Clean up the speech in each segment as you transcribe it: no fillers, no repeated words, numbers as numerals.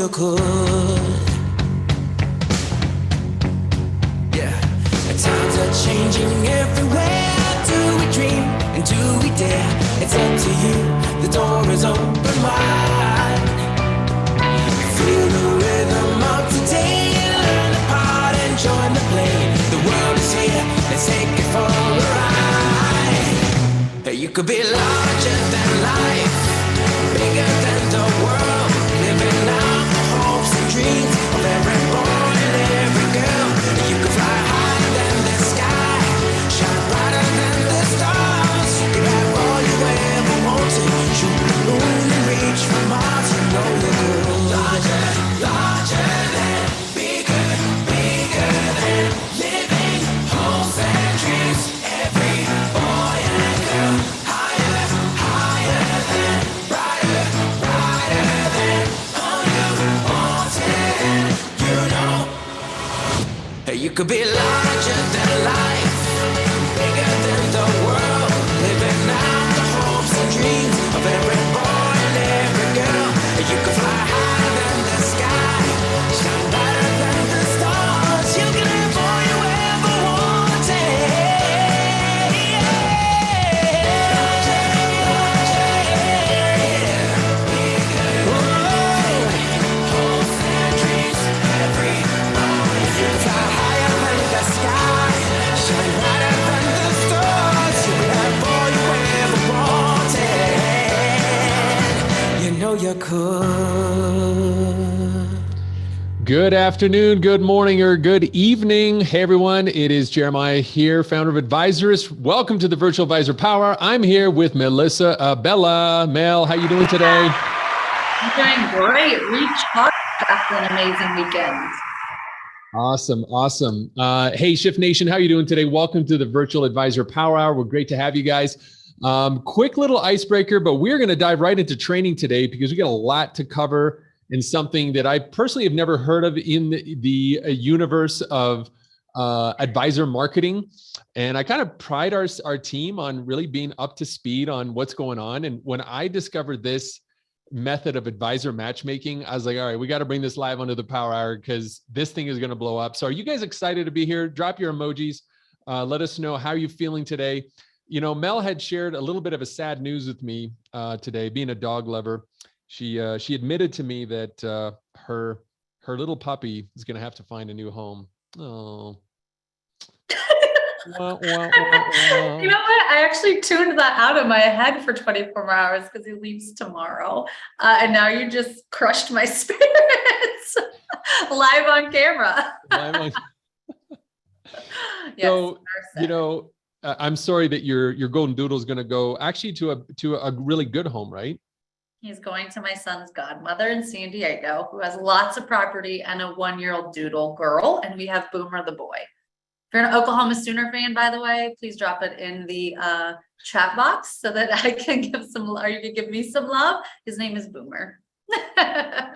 you could. Yeah, the times are changing everywhere. Do we dream and do we dare? It's up to you, the door is open wide. Feel the rhythm of today, learn the part and join the play. The world is here, let's take it for a ride. You could be larger than life, bigger than the world, living out the hopes and dreams of every boy and every girl. You could fly higher than the sky, shine brighter than the stars. You could have all you ever wanted, shoot the moon and reach for Mars. You know you could. Larger, larger than, bigger, bigger than, living hopes and dreams. Every boy and girl, higher, higher than, brighter, brighter than, all you wanted. You know, you could be larger than life, bigger than the world, living out the hopes and dreams of every boy and every girl. You could fly higher than the sky, shine brighter than the stars. You can have all you ever wanted. Hopes and dreams, every boy. You can fly higher than the sky, shine brighter than the stars. You can have all you ever wanted. You know you could. Good afternoon, good morning, or good evening. Hey, everyone. It is Jeremiah here, founder of Advisorist. Welcome to the Virtual Advisor Power. I'm here with Melissa Bella. Mel, how you doing today? I'm doing great. Recharged after an amazing weekend. Awesome. Hey, Shift Nation, how you doing today? Welcome to the Virtual Advisor Power Hour. We're great to have you guys. Quick little icebreaker, but we're going to dive right into training today because we got a lot to cover and something that I personally have never heard of in the universe of advisor marketing. And I kind of pride our team on really being up to speed on what's going on. And when I discovered this method of advisor matchmaking, I was like, all right, we got to bring this live onto the Power Hour because this thing is going to blow up. So are you guys excited to be here? Drop your emojis. Let us know how you're feeling today. You know, Mel had shared a little bit of a sad news with me today, being a dog lover. She admitted to me that her little puppy is going to have to find a new home. Oh. Wah, wah, wah, wah. You know what? I actually tuned that out of my head for 24 hours because he leaves tomorrow. And now you just crushed my spirits live on camera. Yes, So, you know, I'm sorry that your golden doodle is going to go actually to a really good home, right? He's going to my son's godmother in San Diego, who has lots of property and a 1-year-old doodle girl. And we have Boomer the boy. If you're an Oklahoma Sooner fan, by the way, please drop it in the chat box so that I can give some, or you can give me some love. His name is Boomer.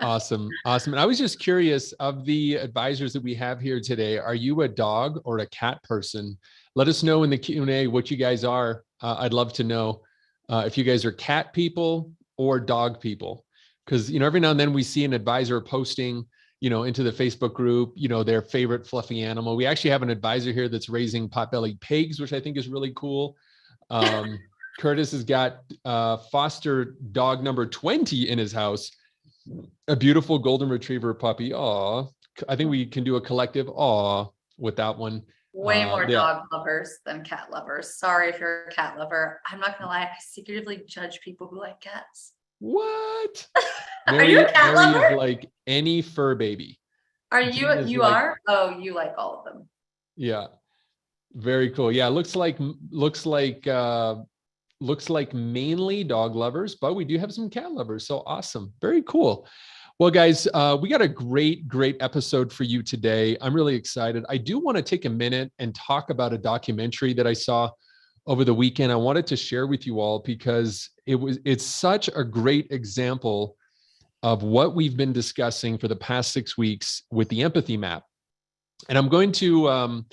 Awesome. And I was just curious, of the advisors that we have here today, are you a dog or a cat person? Let us know in the Q&A what you guys are. I'd love to know if you guys are cat people or dog people, because, you know, every now and then we see an advisor posting, you know, into the Facebook group, you know, their favorite fluffy animal. We actually have an advisor here that's raising pot-bellied pigs, which I think is really cool. Curtis has got foster dog number 20 in his house, a beautiful golden retriever puppy. Aw, I think we can do a collective aw with that one. Way more dog lovers than cat lovers. Sorry if you're a cat lover. I'm not gonna lie, I secretively judge people who like cats. What? Are you a cat lover? Is like any fur baby. Are you? You like, are? Oh, you like all of them. Yeah, very cool. Yeah, looks like mainly dog lovers, but we do have some cat lovers. So awesome, very cool. Well, guys, we got a great episode for you today. I'm really excited. I do want to take a minute and talk about a documentary that I saw over the weekend. I wanted to share with you all because it's such a great example of what we've been discussing for the past 6 weeks with the empathy map. And I'm going to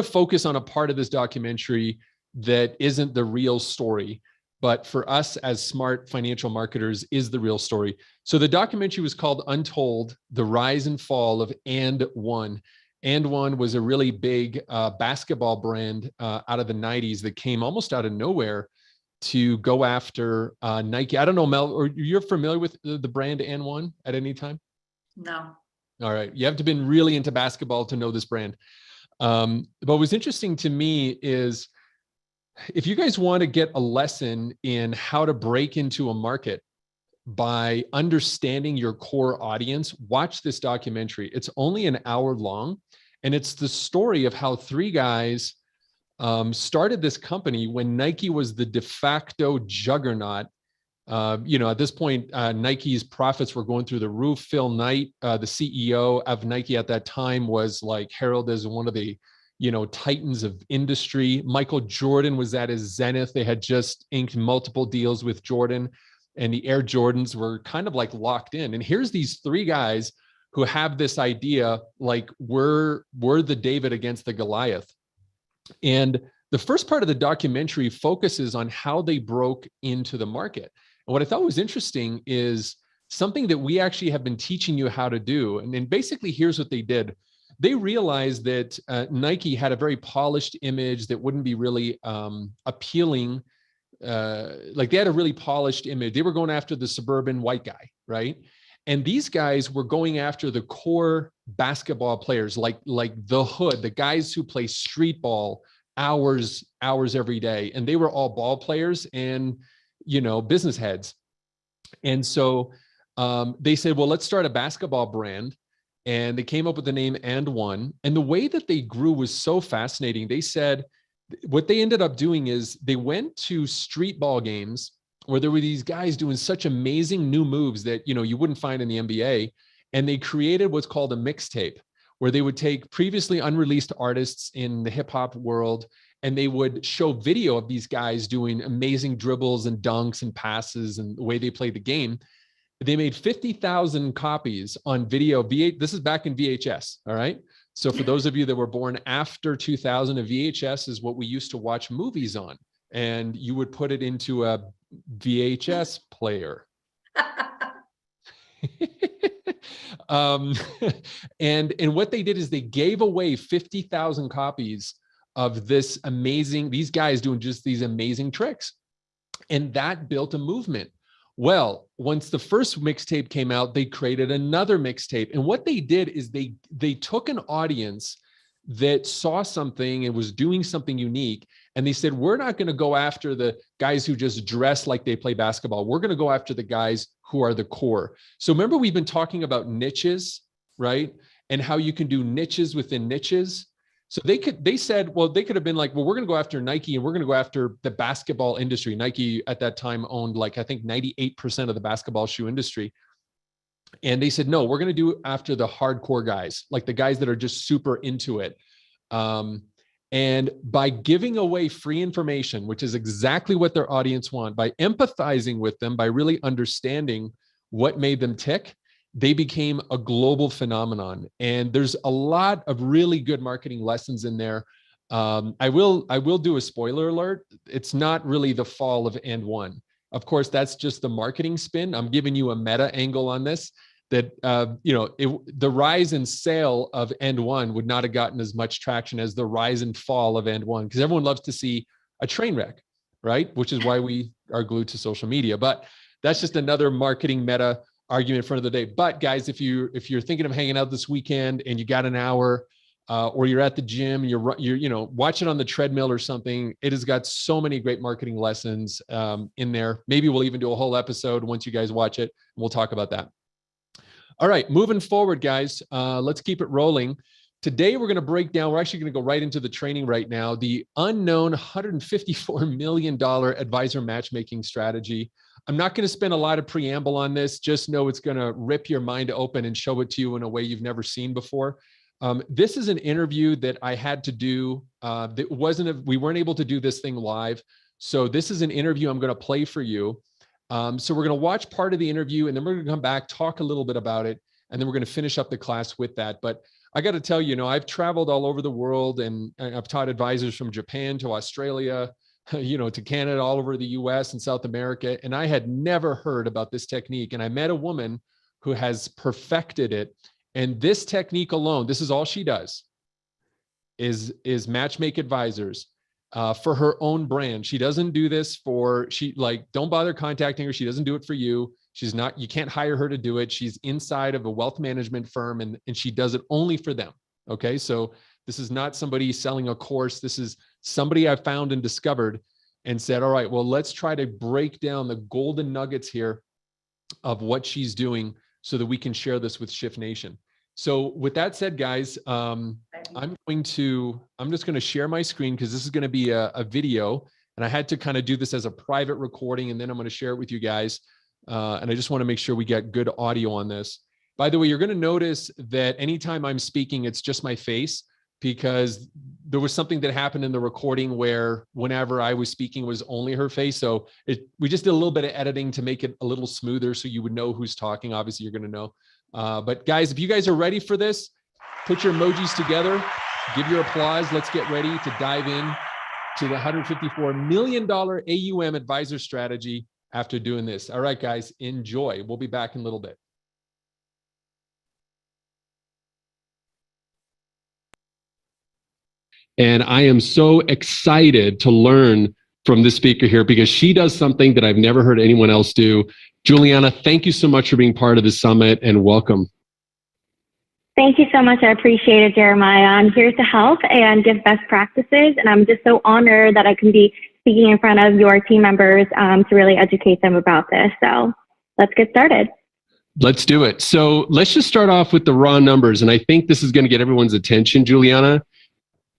focus on a part of this documentary that isn't the real story. but for us as smart financial marketers is the real story. So the documentary was called Untold: The Rise and Fall of And One. And One was a really big basketball brand out of the 90s that came almost out of nowhere to go after Nike. I don't know, Mel, or you're familiar with the brand And One at any time? No. All right. You have to have been really into basketball to know this brand. But what was interesting to me is, if you guys want to get a lesson in how to break into a market by understanding your core audience, watch this documentary. It's only an hour long, and it's the story of how three guys started this company when Nike was the de facto juggernaut. At this point, Nike's profits were going through the roof. Phil Knight, the CEO of Nike at that time, was like heralded as one of the titans of industry. Michael Jordan was at his zenith. They had just inked multiple deals with Jordan, and the Air Jordans were kind of like locked in. And here's these three guys who have this idea, like we're the David against the Goliath. And the first part of the documentary focuses on how they broke into the market. And what I thought was interesting is something that we actually have been teaching you how to do. And then basically, here's what they did. They realized that Nike had a very polished image that wouldn't be really appealing. Like they had a really polished image. They were going after the suburban white guy, right? And these guys were going after the core basketball players, like the hood, the guys who play street ball hours every day. And they were all ball players and, business heads. And so they said, well, let's start a basketball brand. And they came up with the name And One. And the way that they grew was so fascinating. They said what they ended up doing is they went to street ball games where there were these guys doing such amazing new moves that, you wouldn't find in the NBA. And they created what's called a mixtape, where they would take previously unreleased artists in the hip hop world, and they would show video of these guys doing amazing dribbles and dunks and passes and the way they played the game. They made 50,000 copies on video. This is back in VHS. All right. So for those of you that were born after 2000, a VHS is what we used to watch movies on. And you would put it into a VHS player. And what they did is they gave away 50,000 copies of these guys doing just these amazing tricks. And that built a movement. Well, once the first mixtape came out, they created another mixtape. And what they did is they took an audience that saw something and was doing something unique. And they said, we're not going to go after the guys who just dress like they play basketball. We're going to go after the guys who are the core. So remember, we've been talking about niches, right? And how you can do niches within niches. So they said, well, they could have been like, well, we're going to go after Nike and we're going to go after the basketball industry. Nike at that time owned I think 98% of the basketball shoe industry. And they said, no, we're going to do after the hardcore guys, like the guys that are just super into it. And by giving away free information, which is exactly what their audience want, by empathizing with them, by really understanding what made them tick, they became a global phenomenon. And there's a lot of really good marketing lessons in there. I will do a spoiler alert. It's not really the fall of And One. Of course, that's just the marketing spin. I'm giving you a meta angle on this, that the rise and sale of And One would not have gotten as much traction as the rise and fall of And One, because everyone loves to see a train wreck, right? Which is why we are glued to social media. But that's just another marketing meta argument for another day. But guys, if you're thinking of hanging out this weekend and you got an hour, or you're at the gym, you're watch it on the treadmill or something, it has got so many great marketing lessons in there. Maybe we'll even do a whole episode once you guys watch it, and we'll talk about that. All right, moving forward, guys, let's keep it rolling. Today, we're going to break down, we're actually going to go right into the training right now, the unknown $154 million advisor matchmaking strategy. I'm not going to spend a lot of preamble on this. Just know it's going to rip your mind open and show it to you in a way you've never seen before. This is an interview that I had to do. We weren't able to do this thing live. So this is an interview I'm going to play for you. So we're going to watch part of the interview, and then we're going to come back, talk a little bit about it, and then we're going to finish up the class with that. But I got to tell you, I've traveled all over the world, and I've taught advisors from Japan to Australia, to Canada, all over the US and South America. And I had never heard about this technique. And I met a woman who has perfected it. And this technique alone, this is all she does, is matchmake advisors for her own brand. She doesn't do this don't bother contacting her. She doesn't do it for you. You can't hire her to do it. She's inside of a wealth management firm and she does it only for them. Okay. So this is not somebody selling a course. This is somebody I found and discovered and said, all right, well, let's try to break down the golden nuggets here of what she's doing so that we can share this with Shift Nation. So with that said, guys, I'm just going to share my screen because this is going to be a video, and I had to kind of do this as a private recording, and then I'm going to share it with you guys. And I just want to make sure we get good audio on this. By the way, you're going to notice that anytime I'm speaking, it's just my face, because there was something that happened in the recording where whenever I was speaking was only her face. So we just did a little bit of editing to make it a little smoother so you would know who's talking. Obviously, you're going to know. But guys, if you guys are ready for this, put your emojis together, give your applause. Let's get ready to dive in to the $154 million AUM advisor strategy after doing this. All right, guys, enjoy. We'll be back in a little bit. And I am so excited to learn from this speaker here because she does something that I've never heard anyone else do. Juliana, thank you so much for being part of the summit and welcome. Thank you so much. I appreciate it, Jeremiah. I'm here to help and give best practices. And I'm just so honored that I can be speaking in front of your team members to really educate them about this. So let's get started. Let's do it. So let's just start off with the raw numbers. And I think this is going to get everyone's attention, Juliana.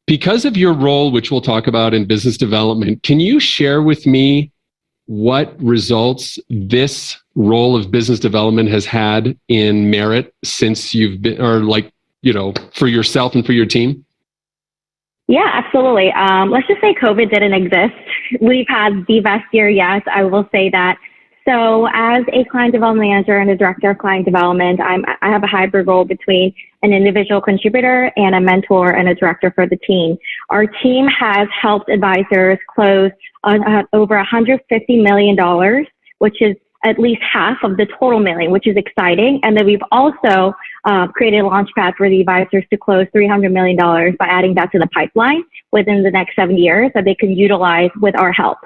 Because of your role, which we'll talk about in business development, can you share with me what results this role of business development has had in Merit since you've been, for yourself and for your team? Yeah, absolutely. Let's just say COVID didn't exist. We've had the best year yet. I will say that. So as a client development manager and a director of client development, I have a hybrid role between an individual contributor and a mentor and a director for the team. Our team has helped advisors close over $150 million, which is at least half of the total million, which is exciting. And then we've also created a launch pad for the advisors to close $300 million by adding that to the pipeline within the next 7 years that they can utilize with our help.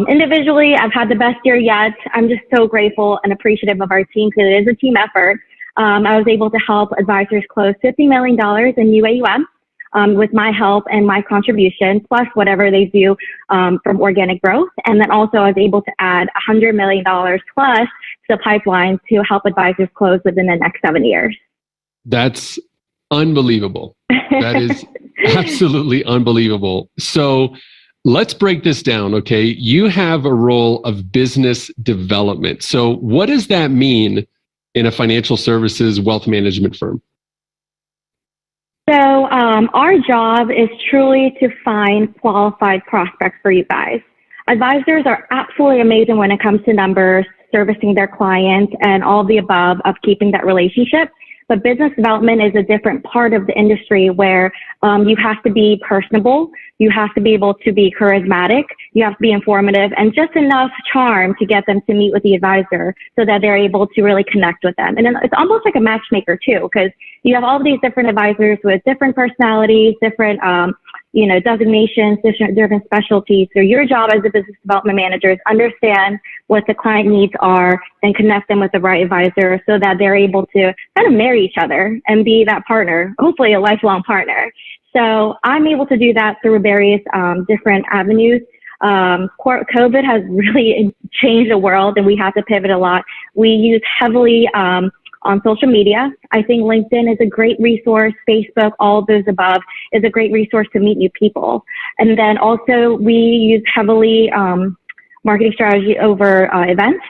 Individually, I've had the best year yet. I'm just so grateful and appreciative of our team because it is a team effort. I was able to help advisors close $50 million in new AUM with my help and my contribution, plus whatever they do from organic growth. And then also I was able to add $100 million plus to the pipeline to help advisors close within the next 7 years. That's unbelievable. That is absolutely unbelievable. So let's break this down, okay? You have a role of business development. So what does that mean in a financial services wealth management firm? So our job is truly to find qualified prospects for you guys. Advisors are absolutely amazing when it comes to numbers, servicing their clients, and all the above of keeping that relationship. But business development is a different part of the industry where you have to be personable, you have to be able to be charismatic, you have to be informative, and just enough charm to get them to meet with the advisor so that they're able to really connect with them. And then it's almost like a matchmaker too, because you have all of these different advisors with different personalities, different designations, different specialties. So your job as a business development manager is understand what the client needs are and connect them with the right advisor so that they're able to kind of marry each other and be that partner, hopefully a lifelong partner. So I'm able to do that through various different avenues. COVID has really changed the world and we have to pivot a lot. We use heavily on social media. I think LinkedIn is a great resource. Facebook, all of those above is a great resource to meet new people. And then also we use heavily marketing strategy over events,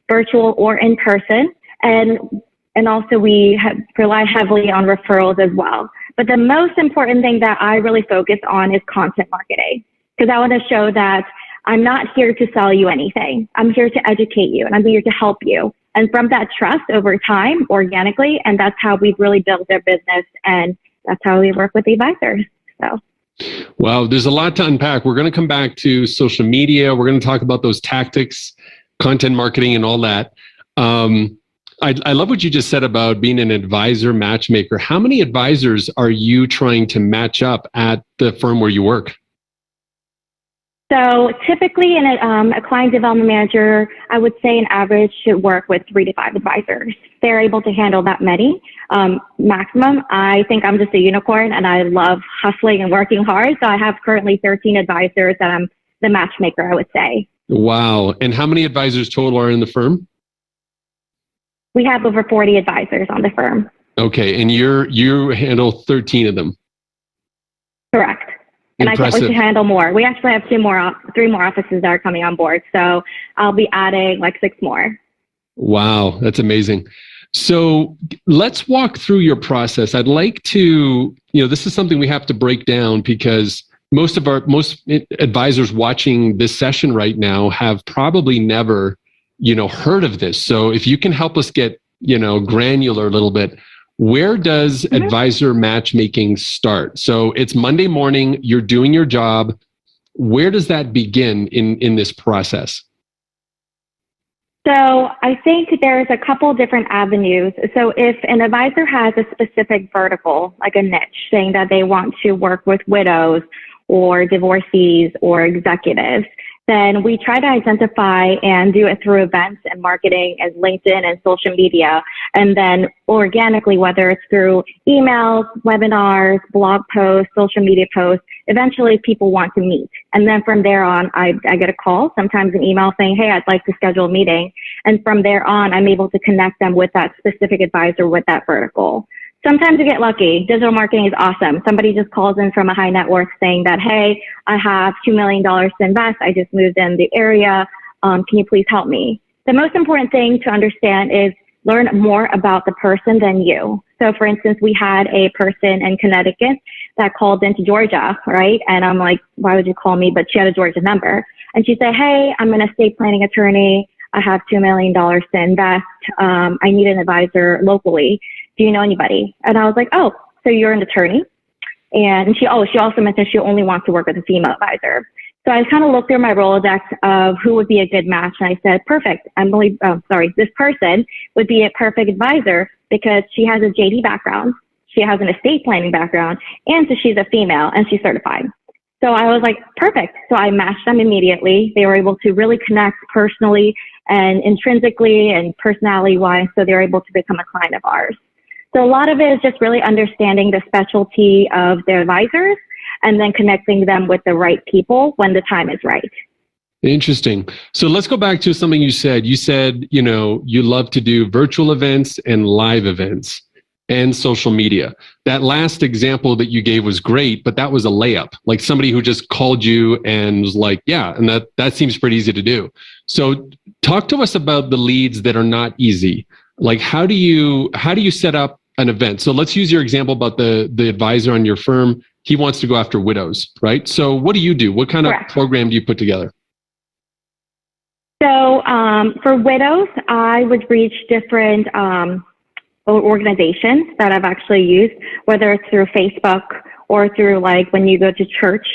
virtual or in person. And also we rely heavily on referrals as well. But the most important thing that I really focus on is content marketing, because I want to show that I'm not here to sell you anything. I'm here to educate you and I'm here to help you. And from that trust over time, organically, and that's how we've really built their business and that's how we work with the advisors. So Wow, there's a lot to unpack. We're going to come back to social media. We're going to talk about those tactics, content marketing, and all that. I love what you just said about being an advisor matchmaker. How many advisors are you trying to match up at the firm where you work? So typically in a client development manager, I would say an average should work with 3 to 5 advisors. They're able to handle that many. Maximum, I think I'm just a unicorn and I love hustling and working hard. So I have currently 13 advisors that I'm the matchmaker, I would say. Wow. And how many advisors total are in the firm? We have over 40 advisors on the firm. Okay. And you handle 13 of them. Correct. And Impressive. I can't wait to handle more. We actually have 3 more offices that are coming on board. So I'll be adding like 6 more. Wow. That's amazing. So let's walk through your process. I'd like to, this is something we have to break down because most advisors watching this session right now have probably never, heard of this. So if you can help us get, granular a little bit, where does advisor matchmaking start? So it's Monday morning, you're doing your job. Where does that begin in this process? So I think there's a couple different avenues. So if an advisor has a specific vertical, like a niche, saying that they want to work with widows or divorcees or executives, then we try to identify and do it through events and marketing and LinkedIn and social media. And then organically, whether it's through emails, webinars, blog posts, social media posts, eventually people want to meet. And then from there on, I get a call, sometimes an email saying, hey, I'd like to schedule a meeting. And from there on, I'm able to connect them with that specific advisor with that vertical. Sometimes you get lucky. Digital marketing is awesome. Somebody just calls in from a high net worth saying that, hey, I have $2 million to invest. I just moved in the area. Can you please help me? The most important thing to understand is learn more about the person than you. So for instance, we had a person in Connecticut that called into Georgia, right? And I'm like, why would you call me? But she had a Georgia number. And she said, hey, I'm an estate planning attorney. I have $2 million to invest. I need an advisor locally. Do you know anybody? And I was like, oh, so you're an attorney? And she also mentioned she only wants to work with a female advisor. So I kind of looked through my Rolodex of who would be a good match. And I said, perfect. This person would be a perfect advisor because she has a JD background. She has an estate planning background. And so she's a female and she's certified. So I was like, perfect. So I matched them immediately. They were able to really connect personally and intrinsically and personality-wise. So they were able to become a client of ours. So a lot of it is just really understanding the specialty of their advisors and then connecting them with the right people when the time is right. Interesting. So let's go back to something you said. You said, you love to do virtual events and live events and social media. That last example that you gave was great, but that was a layup. Like somebody who just called you and was like, yeah, and that seems pretty easy to do. So talk to us about the leads that are not easy. Like how do you set up an event? So let's use your example about the advisor on your firm. He wants to go after widows, right? So what do you do? What kind Correct. of program do you put together? So for widows, I would reach different organizations that I've actually used, whether it's through Facebook or through like when you go to church,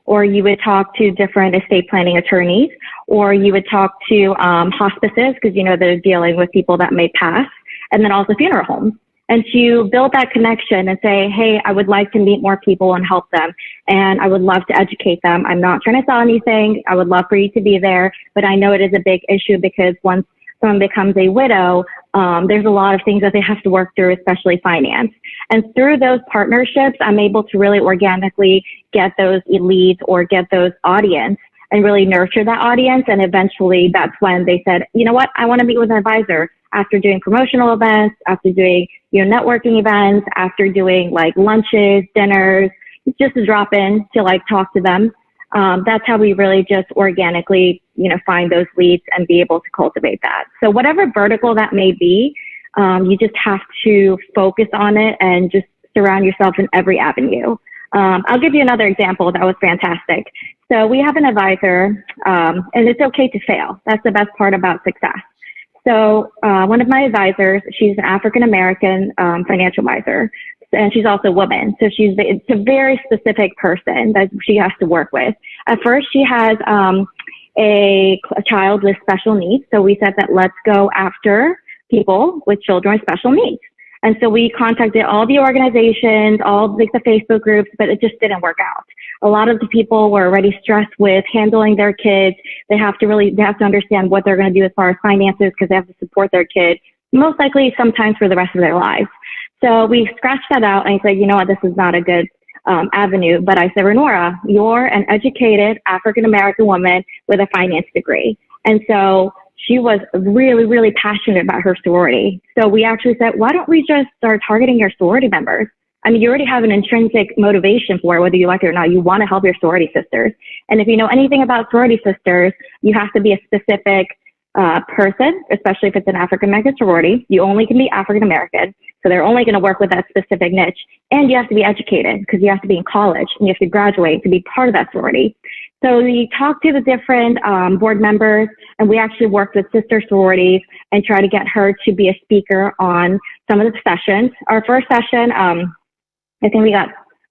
or you would talk to different estate planning attorneys, or you would talk to hospices because they're dealing with people that may pass, and then also funeral homes. And to build that connection and say, hey, I would like to meet more people and help them. And I would love to educate them. I'm not trying to sell anything. I would love for you to be there. But I know it is a big issue because once someone becomes a widow, there's a lot of things that they have to work through, especially finance. And through those partnerships, I'm able to really organically get those leads or get those audience and really nurture that audience. And eventually that's when they said, you know what, I want to meet with an advisor. After doing promotional events, after doing, networking events, after doing like lunches, dinners, just to drop in to like talk to them. That's how we really just organically, find those leads and be able to cultivate that. So whatever vertical that may be, you just have to focus on it and just surround yourself in every avenue. I'll give you another example that was fantastic. So we have an advisor, and it's okay to fail. That's the best part about success. So one of my advisors, she's an African-American financial advisor, and she's also a woman. So it's a very specific person that she has to work with. At first, she has a child with special needs. So we said that let's go after people with children with special needs. And so we contacted all the organizations, all like the Facebook groups, but it just didn't work out. A lot of the people were already stressed with handling their kids. They have to understand what they're going to do as far as finances because they have to support their kids, most likely sometimes for the rest of their lives. So we scratched that out and I said, you know what, this is not a good avenue. But I said, Renora, you're an educated African-American woman with a finance degree. And so she was really, really passionate about her sorority. So we actually said, why don't we just start targeting your sorority members? I mean, you already have an intrinsic motivation for it, whether you like it or not. You want to help your sorority sisters. And if you know anything about sorority sisters, you have to be a specific person, especially if it's an African-American sorority. You only can be African-American. So they're only going to work with that specific niche. And you have to be educated because you have to be in college and you have to graduate to be part of that sorority. So we talked to the different board members, and we actually worked with sister sororities and try to get her to be a speaker on some of the sessions. Our first session, I think we got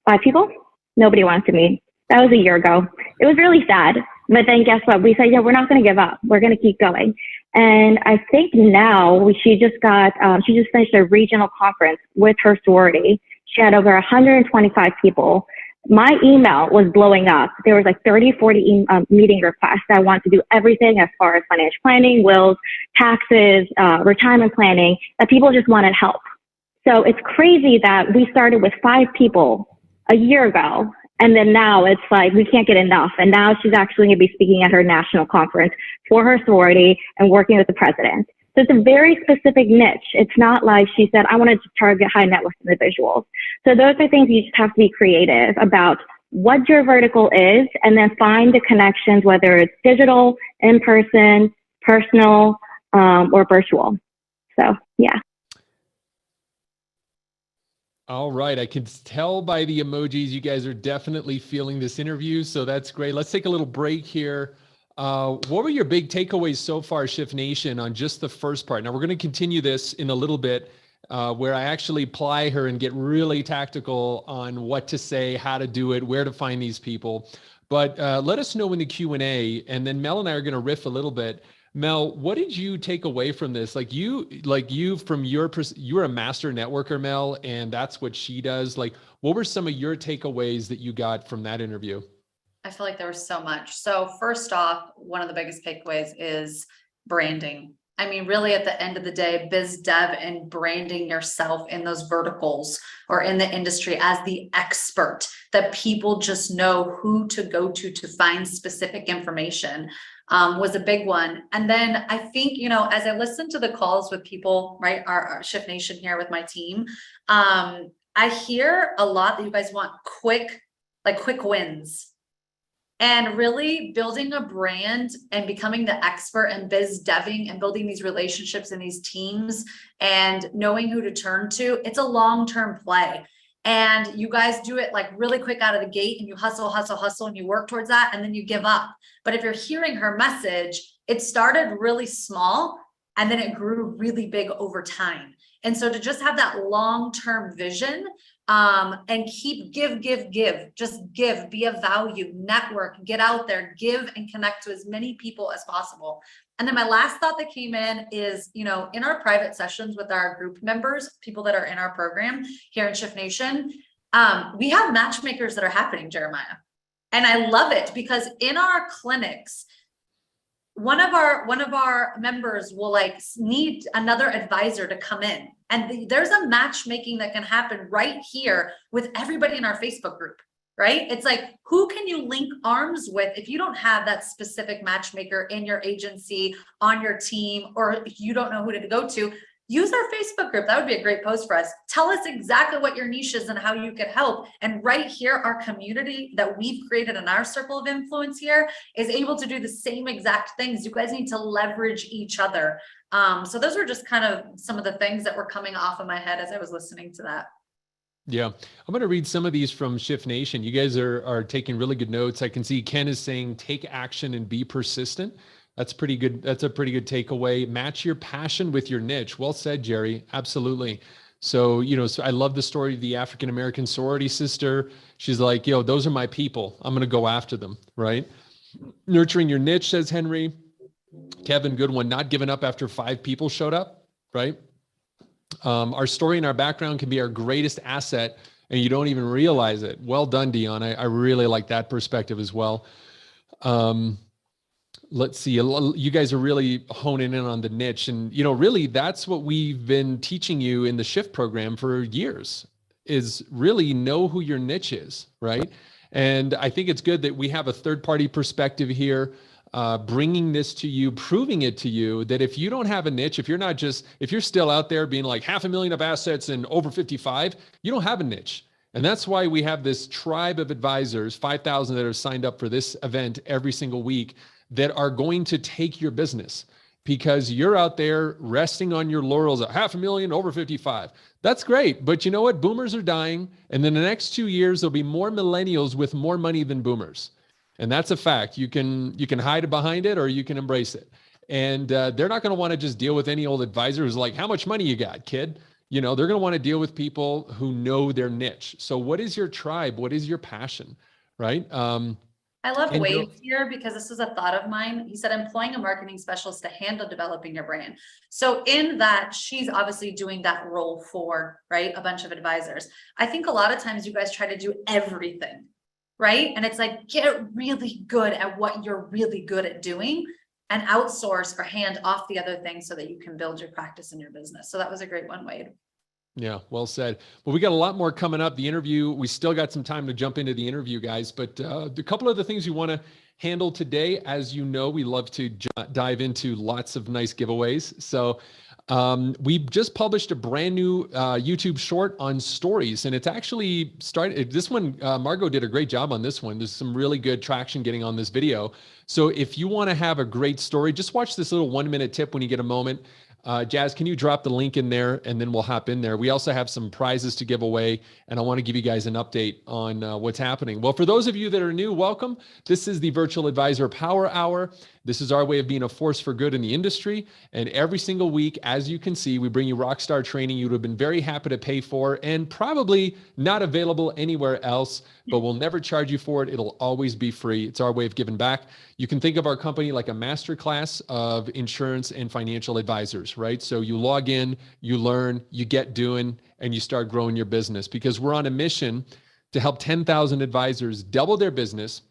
5 people. Nobody wanted to meet. That was a year ago. It was really sad. But then guess what? We said, yeah, we're not going to give up. We're going to keep going. And I think now she just finished a regional conference with her sorority. She had over 125 people. My email was blowing up. There was like 30, 40 meeting requests. I wanted to do everything as far as financial planning, wills, taxes, retirement planning, that people just wanted help. So it's crazy that we started with 5 people a year ago. And then now it's like, we can't get enough. And now she's actually going to be speaking at her national conference for her sorority and working with the president. So it's a very specific niche. It's not like she said, I wanted to target high net worth individuals. So those are things you just have to be creative about what your vertical is and then find the connections, whether it's digital, in person, personal, or virtual. So, yeah. All right. I can tell by the emojis, you guys are definitely feeling this interview. So that's great. Let's take a little break here. What were your big takeaways so far, Shift Nation, on just the first part? Now we're going to continue this in a little bit where I actually ply her and get really tactical on what to say, how to do it, where to find these people. But let us know in the Q&A, and then Mel and I are going to riff a little bit. Mel, what did you take away from this? You're a master networker, Mel, and that's what she does. Like, what were some of your takeaways that you got from that interview? I feel like there was so much. So first off, one of the biggest takeaways is branding. I mean, really at the end of the day, biz dev and branding yourself in those verticals or in the industry as the expert that people just know who to go to find specific information. Was a big one. And then I think, as I listen to the calls with people, right, our Shift Nation here with my team, I hear a lot that you guys want quick wins. And really building a brand and becoming the expert in biz deving and building these relationships in these teams and knowing who to turn to, it's a long-term play. And you guys do it like really quick out of the gate and you hustle and you work towards that and then you give up. But if you're hearing her message, it started really small and then it grew really big over time. And so to just have that long-term vision and keep give, just give, be of value, network, get out there, give and connect to as many people as possible. And then my last thought that came in is, in our private sessions with our group members, people that are in our program here in Shift Nation, we have matchmakers that are happening, Jeremiah. And I love it because in our clinics, one of our members will need another advisor to come in. And there's a matchmaking that can happen right here with everybody in our Facebook group, right? It's like, who can you link arms with if you don't have that specific matchmaker in your agency, on your team, or if you don't know who to go to? Use our Facebook group. That would be a great post for us. Tell us exactly what your niche is and how you could help. And right here, our community that we've created in our circle of influence here is able to do the same exact things. You guys need to leverage each other. So those were just kind of some of the things that were coming off of my head as I was listening to that. Yeah, I'm going to read some of these from Shift Nation. You guys are taking really good notes. I can see Ken is saying, take action and be persistent. That's pretty good. That's a pretty good takeaway. Match your passion with your niche. Well said, Jerry. Absolutely. So, so I love the story of the African-American sorority sister. She's like, those are my people. I'm going to go after them. Right. Nurturing your niche, says Henry. Kevin, good one. Not giving up after 5 people showed up. Right. Our story and our background can be our greatest asset, and you don't even realize it. Well done, Dion. I really like that perspective as well. Let's see, you guys are really honing in on the niche, and really that's what we've been teaching you in the Shift program for years, is really know who your niche is, right? And I think it's good that we have a third-party perspective here, bringing this to you, proving it to you that if you don't have a niche, if you're still out there being like $500,000 of assets and over 55, you don't have a niche. And that's why we have this tribe of advisors, 5,000 that are signed up for this event every single week, that are going to take your business, because you're out there resting on your laurels at $500,000 over 55. That's great. But you know what? Boomers are dying. And in the next 2 years, there'll be more millennials with more money than boomers. And that's a fact. You can hide behind it or you can embrace it. And they're not going to want to just deal with any old advisor who's like, how much money you got, kid? They're going to want to deal with people who know their niche. So what is your tribe? What is your passion? Right? I love Wade here because this is a thought of mine. He said, employing a marketing specialist to handle developing your brand. So in that, she's obviously doing that role for, right, a bunch of advisors. I think a lot of times you guys try to do everything, right? And it's like, get really good at what you're really good at doing and outsource or hand off the other things so that you can build your practice and your business. So that was a great one, Wade. Yeah, well said. Well, we got a lot more coming up. The interview, we still got some time to jump into the interview, guys, but a couple of the things we want to handle today. As you know, we love to dive into lots of nice giveaways. So we just published a brand new YouTube short on stories, and it's actually started. This one, Margot did a great job on this one. There's some really good traction getting on this video. So if you want to have a great story, just watch this little 1-minute tip when you get a moment. Jazz, can you drop the link in there and then we'll hop in there. We also have some prizes to give away, and I want to give you guys an update on what's happening. Well, for those of you that are new, welcome. This is the Virtual Advisor Power Hour. This is our way of being a force for good in the industry. And every single week, as you can see, we bring you rockstar training you would have been very happy to pay for and probably not available anywhere else, but we'll never charge you for it. It'll always be free. It's our way of giving back. You can think of our company like a masterclass of insurance and financial advisors, right? So you log in, you learn, you get doing, and you start growing your business, because we're on a mission to help 10,000 advisors double their business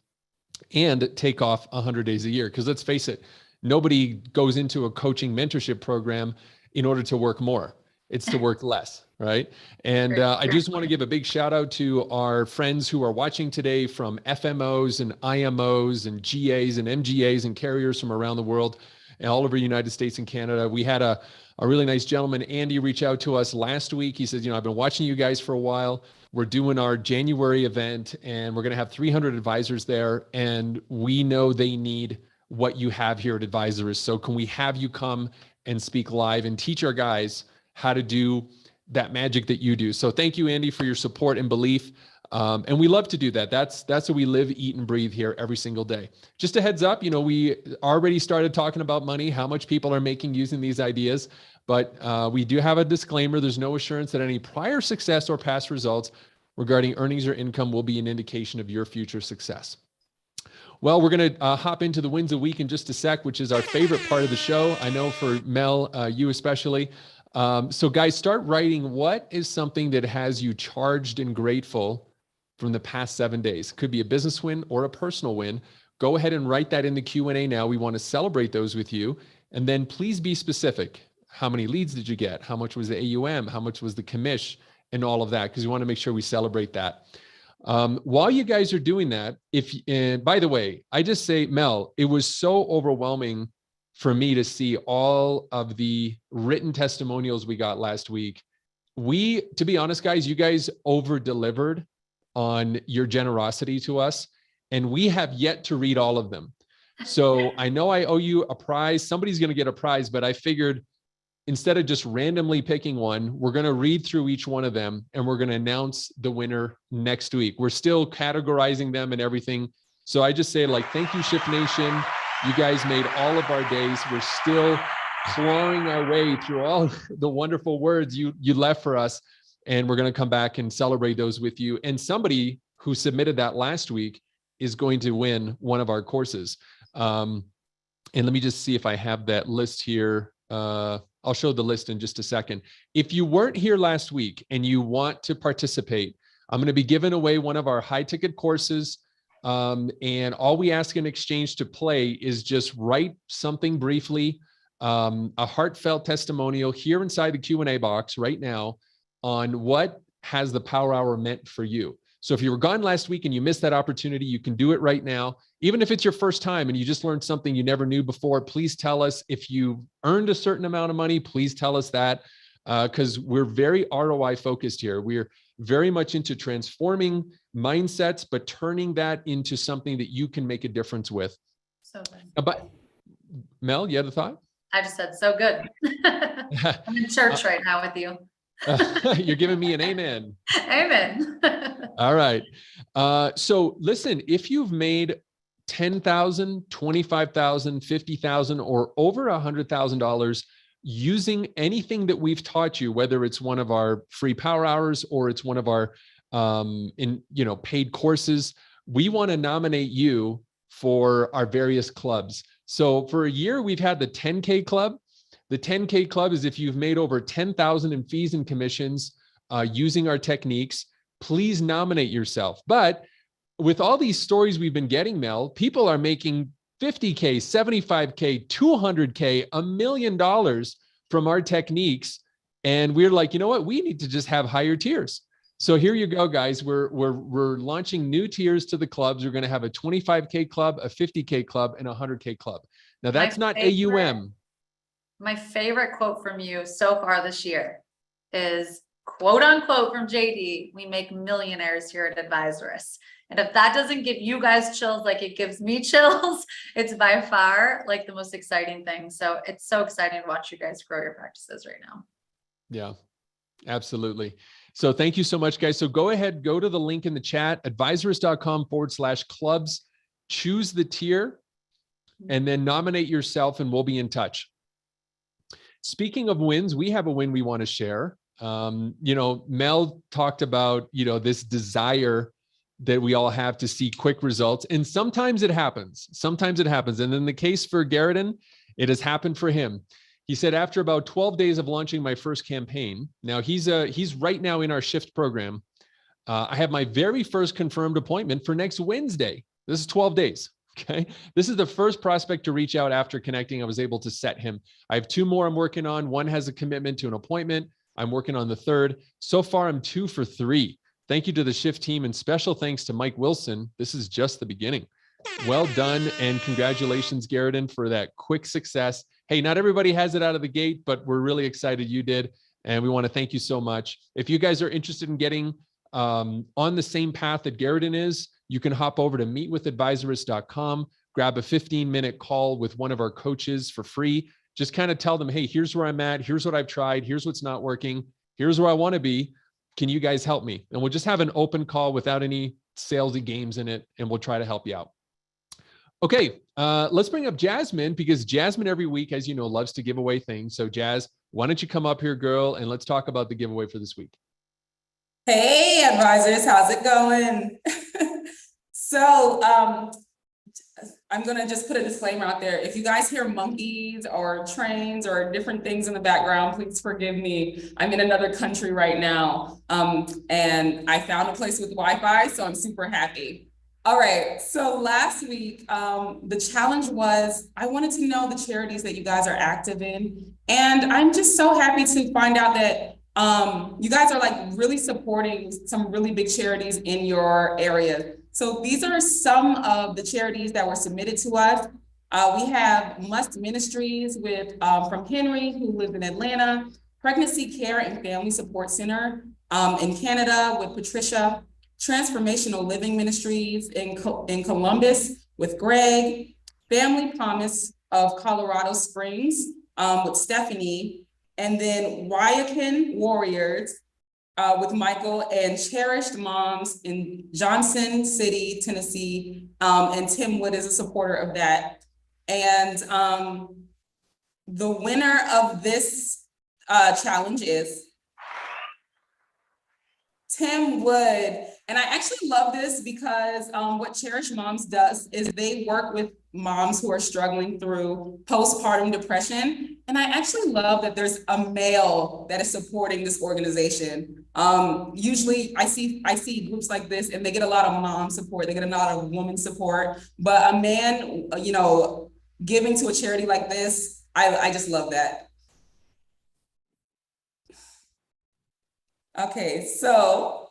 and take off 100 days a year. Because let's face it, nobody goes into a coaching mentorship program in order to work more. It's to work less, right? And I just want to give a big shout out to our friends who are watching today from FMOs and IMOs and GAs and MGAs and carriers from around the world and all over the United States and Canada. We had a really nice gentleman, Andy, reach out to us last week. He says, I've been watching you guys for a while. We're doing our January event and we're going to have 300 advisors there. And we know they need what you have here at Advisors. So can we have you come and speak live and teach our guys how to do that magic that you do? So thank you, Andy, for your support and belief. And we love to do that. That's what we live, eat, and breathe here every single day. Just a heads up, we already started talking about money, how much people are making using these ideas. But we do have a disclaimer. There's no assurance that any prior success or past results regarding earnings or income will be an indication of your future success. Well, we're going to hop into the wins of the week in just a sec, which is our favorite part of the show. I know for Mel, you especially. So guys, start writing what is something that has you charged and grateful from the past 7 days. Could be a business win or a personal win. Go ahead and write that in the Q&A now. We want to celebrate those with you. And then please be specific. How many leads did you get? How much was the AUM? How much was the commish? And all of that, because we want to make sure we celebrate that. While you guys are doing that, by the way, I just say, Mel, it was so overwhelming for me to see all of the written testimonials we got last week. To be honest, guys, you guys over-delivered on your generosity to us, and we have yet to read all of them. So I know I owe you a prize. Somebody's going to get a prize, but I figured instead of just randomly picking one, we're going to read through each one of them and we're going to announce the winner next week. We're still categorizing them and everything. So I just say, thank you, Shift Nation. You guys made all of our days. We're still clawing our way through all the wonderful words you left for us. And we're going to come back and celebrate those with you. And somebody who submitted that last week is going to win one of our courses. And let me just see if I have that list here. I'll show the list in just a second. If you weren't here last week and you want to participate, I'm going to be giving away one of our high ticket courses. And all we ask in exchange to play is just write something briefly, a heartfelt testimonial here inside the Q&A box right now on what has the Power Hour meant for you. So if you were gone last week and you missed that opportunity, you can do it right now. Even if it's your first time and you just learned something you never knew before, please tell us. If you earned a certain amount of money, please tell us that, because we're very ROI focused here. We're very much into transforming mindsets, but turning that into something that you can make a difference with. So good. But Mel, you had a thought? I just said, so good. I'm in church right now with you. You're giving me an amen. Amen. All right. So listen, if you've made $10,000, $25,000, $50,000, or over $100,000 using anything that we've taught you, whether it's one of our free power hours or it's one of our paid courses, we want to nominate you for our various clubs. So for a year, we've had the 10K club. The 10K club is if you've made over 10,000 in fees and commissions using our techniques, please nominate yourself. But with all these stories we've been getting, Mel, people are making 50K, 75K, 200K, $1 million from our techniques. And we're like, you know what? We need to just have higher tiers. So here you go, guys. We're launching new tiers to the clubs. We're going to have a 25K club, a 50K club, and a 100K club. Now that's not AUM. My favorite quote from you so far this year is quote unquote from JD, we make millionaires here at Advisorists. And if that doesn't give you guys chills like it gives me chills, it's by far like the most exciting thing. So it's so exciting to watch you guys grow your practices right now. Yeah, absolutely. So thank you so much, guys. So go ahead, go to the link in the chat, advisorists.com/clubs, choose the tier, and then nominate yourself and we'll be in touch. Speaking of wins, we have a win we want to share. Mel talked about, this desire that we all have to see quick results. And sometimes it happens. And in the case for Garrison, it has happened for him. He said, after about 12 days of launching my first campaign, now he's right now in our shift program. I have my very first confirmed appointment for next Wednesday. This is 12 days. Okay. This is the first prospect to reach out after connecting. I was able to set him. I have 2 more I'm working on. One has a commitment to an appointment. I'm working on the 3rd. So far, I'm 2 for 3. Thank you to the shift team and special thanks to Mike Wilson. This is just the beginning. Well done. And congratulations, Garrison, for that quick success. Hey, not everybody has it out of the gate, but we're really excited you did. And we want to thank you so much. If you guys are interested in getting on the same path that Garrison is, you can hop over to meetwithadvisorists.com, grab a 15-minute call with one of our coaches for free. Just kind of tell them, hey, here's where I'm at. Here's what I've tried. Here's what's not working. Here's where I want to be. Can you guys help me? And we'll just have an open call without any salesy games in it, and we'll try to help you out. Okay, let's bring up Jasmine, because Jasmine every week, as you know, loves to give away things. So Jazz, why don't you come up here, girl, and let's talk about the giveaway for this week. Hey, advisors, how's it going? So I'm going to just put a disclaimer out there. If you guys hear monkeys or trains or different things in the background, please forgive me. I'm in another country right now, and I found a place with Wi-Fi, so I'm super happy. All right, so last week, the challenge was I wanted to know the charities that you guys are active in, and I'm just so happy to find out that you guys are like really supporting some really big charities in your area. So these are some of the charities that were submitted to us. We have Must Ministries with from Henry, who lives in Atlanta, Pregnancy Care and Family Support Center in Canada with Patricia, Transformational Living Ministries in Columbus with Greg, Family Promise of Colorado Springs with Stephanie, and then Wyakin Warriors with Michael, and Cherished Moms in Johnson City, Tennessee, and Tim Wood is a supporter of that. And the winner of this challenge is Tim Wood. And I actually love this because what Cherish Moms does is they work with moms who are struggling through postpartum depression. And I actually love that there's a male that is supporting this organization. Usually I see groups like this and they get a lot of mom support, they get a lot of woman support, but a man, you know, giving to a charity like this, I just love that. Okay, so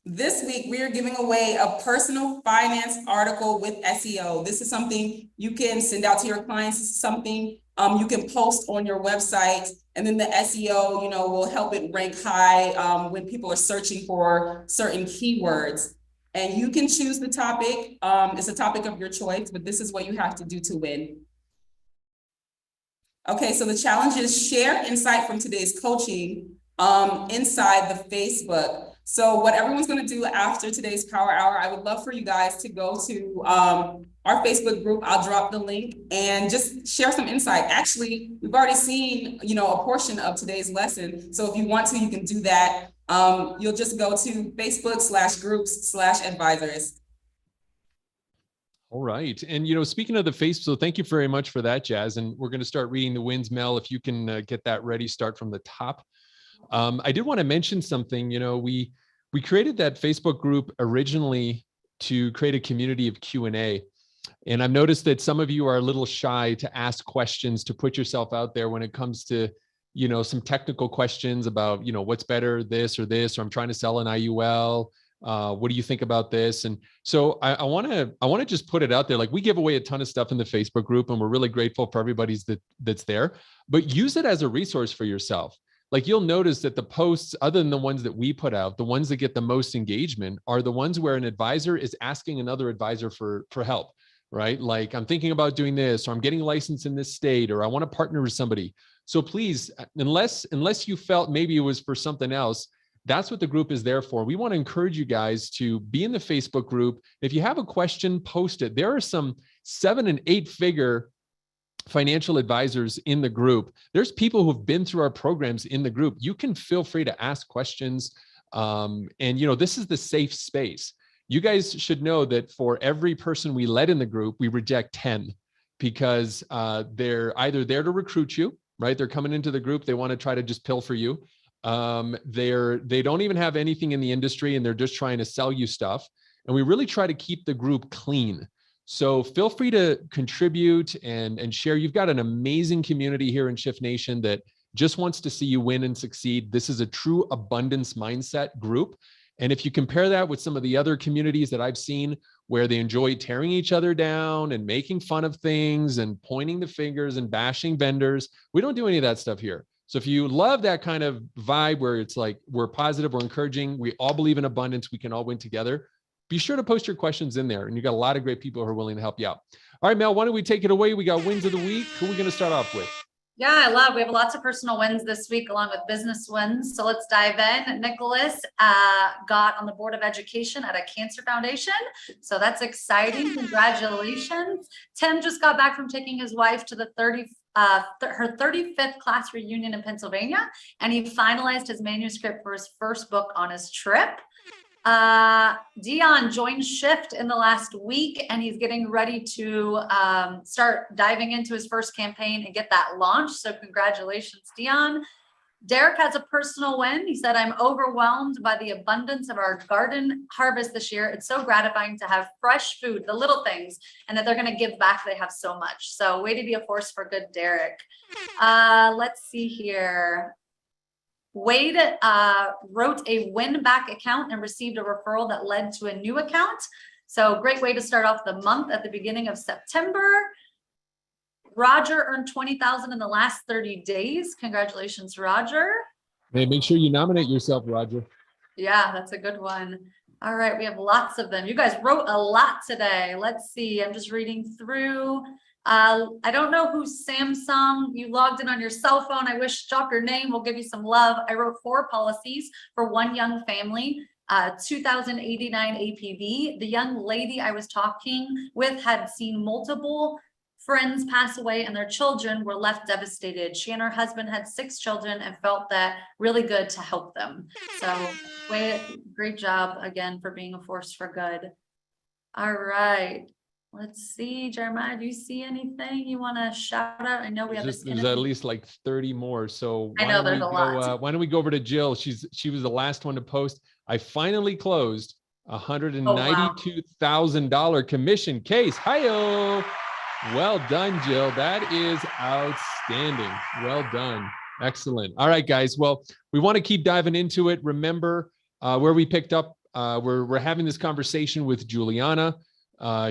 this week we are giving away a personal finance article with SEO. This is something you can send out to your clients. This is something you can post on your website, and then the SEO, you know, will help it rank high when people are searching for certain keywords. And you can choose the topic. It's a topic of your choice, but this is what you have to do to win. Okay, so the challenge is share insight from today's coaching inside the Facebook. So what everyone's going to do after today's Power Hour, I would love for you guys to go to our Facebook group. I'll drop the link and just share some insight. Actually, we've already seen, you know, a portion of today's lesson. So if you want to, you can do that. You'll just go to Facebook/groups/advisors. All right. And, you know, speaking of the Facebook, so thank you very much for that, Jazz. And we're going to start reading the wins, Mel. If you can get that ready, start from the top. I did want to mention something. You know, we created that Facebook group originally to create a community of Q&A. And I've noticed that some of you are a little shy to ask questions, to put yourself out there when it comes to, you know, some technical questions about, you know, what's better, this, or I'm trying to sell an IUL. What do you think about this? And so I want to just put it out there. Like, we give away a ton of stuff in the Facebook group, and we're really grateful for everybody's that's there, but use it as a resource for yourself. Like, you'll notice that the posts, other than the ones that we put out, the ones that get the most engagement are the ones where an advisor is asking another advisor for help, right? Like, I'm thinking about doing this, or I'm getting licensed in this state, or I want to partner with somebody. So please, unless you felt maybe it was for something else, that's what the group is there for. We want to encourage you guys to be in the Facebook group. If you have a question, post it. There are some 7- and 8-figure financial advisors in the group. There's people who've been through our programs in the group. You can feel free to ask questions. And, you know, this is the safe space. You guys should know that for every person we let in the group, we reject 10 because they're either there to recruit you, right? They're coming into the group. They want to try to just pilfer you. They don't even have anything in the industry, and they're just trying to sell you stuff. And we really try to keep the group clean. So feel free to contribute and share. You've got an amazing community here in Shift Nation that just wants to see you win and succeed. This is a true abundance mindset group. And if you compare that with some of the other communities that I've seen where they enjoy tearing each other down and making fun of things and pointing the fingers and bashing vendors, we don't do any of that stuff here. So if you love that kind of vibe where it's like, we're positive, we're encouraging, we all believe in abundance, we can all win together, be sure to post your questions in there. And you got a lot of great people who are willing to help you out. All right, Mel, why don't we take it away? We got wins of the week. Who are we going to start off with? Yeah, we have lots of personal wins this week along with business wins. So let's dive in. Nicholas got on the board of education at a cancer foundation. So that's exciting. Congratulations. Tim just got back from taking his wife to the her 35th class reunion in Pennsylvania, and he finalized his manuscript for his first book on his trip. Dion joined Shift in the last week, and he's getting ready to start diving into his first campaign and get that launched. So congratulations, Dion. Derek has a personal win. He said, I'm overwhelmed by the abundance of our garden harvest this year. It's so gratifying to have fresh food, the little things, and that they're going to give back. They have so much. So way to be a force for good, Derek. Let's see here. Wade wrote a win-back account and received a referral that led to a new account. So great way to start off the month at the beginning of September. Roger earned $20,000 in the last 30 days. Congratulations, Roger. Hey, make sure you nominate yourself, Roger. Yeah, that's a good one. All right, we have lots of them. You guys wrote a lot today. Let's see, I'm just reading through. I don't know who's Samsung. You logged in on your cell phone. I wish drop your name. We'll give you some love. I wrote 4 policies for one young family, 2,089 APV. The young lady I was talking with had seen multiple friends pass away and their children were left devastated. She and her husband had 6 children and felt that really good to help them. So great job again for being a force for good. All right. Let's see, Jeremiah, do you see anything you want to shout out? I know we have this. There's at least like 30 more. So I know there's a lot. why don't we go over to Jill? She was the last one to post. I finally closed $192,000 commission case. Hi-yo. Well done, Jill. That is outstanding. Well done. Excellent. All right, guys. Well, we want to keep diving into it. Remember where we picked up. We're having this conversation with Juliana.